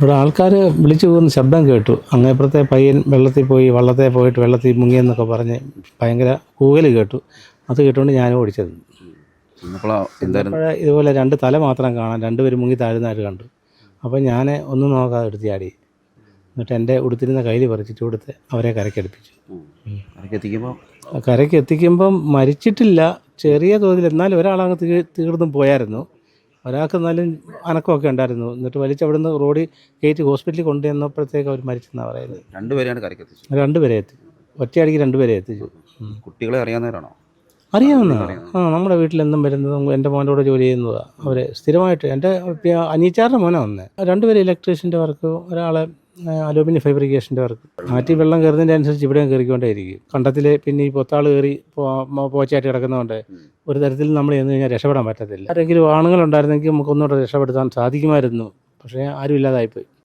ഇവിടെ ആൾക്കാർ വിളിച്ചു പോകുന്ന ശബ്ദം കേട്ടു. അങ്ങേപ്പുറത്തെ പയ്യൻ വെള്ളത്തിൽ പോയി, വള്ളത്തെ പോയിട്ട് വെള്ളത്തിൽ മുങ്ങിയെന്നൊക്കെ പറഞ്ഞ് ഭയങ്കര കൂകൽ കേട്ടു. അത് കേട്ടുകൊണ്ട് ഞാനും ഓടിച്ചത്. ഇതുപോലെ രണ്ട് തല മാത്രം കാണാം, രണ്ടുപേരും മുങ്ങി താഴുന്നതായിട്ട് കണ്ടു. അപ്പോൾ ഞാൻ ഒന്നും നോക്കാതെ എടുത്ത് ചാടി. എന്നിട്ട് എൻ്റെ ഉടുത്തിരുന്ന കയ്യിൽ പറിച്ചിട്ട് കൊടുത്ത് അവരെ കരയ്ക്കടുപ്പിച്ചു. കരയ്ക്ക് എത്തിക്കുമ്പം മരിച്ചിട്ടില്ല, ചെറിയ തോതിൽ. എന്നാലും ഒരാളങ്ങ് തീർന്നും പോയായിരുന്നു. ഒരാൾക്ക് എന്നാലും അനക്കമൊക്കെ ഉണ്ടായിരുന്നു. എന്നിട്ട് വലിച്ചവിടുന്ന് റോഡിൽ കയറ്റി ഹോസ്പിറ്റലിൽ കൊണ്ടുവന്നപ്പോഴത്തേക്ക് അവർ മരിച്ചെന്നാണ് പറയുന്നത്. രണ്ടുപേരെ എത്തി, ഒറ്റയടിക്ക് രണ്ടുപേരെ എത്തിച്ചു. കുട്ടികളെ അറിയാവുന്നവരാണോ? അറിയാവുന്നതാണ്. നമ്മുടെ വീട്ടിലെന്നും വരുന്നതും എൻ്റെ മോൻ്റെ കൂടെ ജോലി ചെയ്യുന്നതാണ്. അവർ സ്ഥിരമായിട്ട് എൻ്റെ അനിയച്ചാറിൻ്റെ മോനെ വന്നേ. രണ്ടുപേരും ഇലക്ട്രീഷ്യൻ്റെ വർക്ക്, ഒരാളെ അലൂമിനിയം ഫാബ്രിക്കേഷൻ്റെ വർക്ക്. ആറ്റി വെള്ളം കയറുന്നതിൻ്റെ അനുസരിച്ച് ഇവിടെയും കയറിക്കൊണ്ടേയിരിക്കും. കണ്ടത്തിൽ പിന്നെ ഈ പൊത്താൾ കയറി പോച്ചയായിട്ട് കിടക്കുന്നതുകൊണ്ട് ഒരു തരത്തിൽ നമ്മൾ ചെന്ന് കഴിഞ്ഞാൽ രക്ഷപ്പെടാൻ പറ്റത്തില്ല. ആരെങ്കിലും ആണുങ്ങളുണ്ടായിരുന്നെങ്കിൽ നമുക്കൊന്നുകൂടെ രക്ഷപ്പെടുത്താൻ സാധിക്കുമായിരുന്നു. പക്ഷേ ആരും ഇല്ലാതായിപ്പോയി.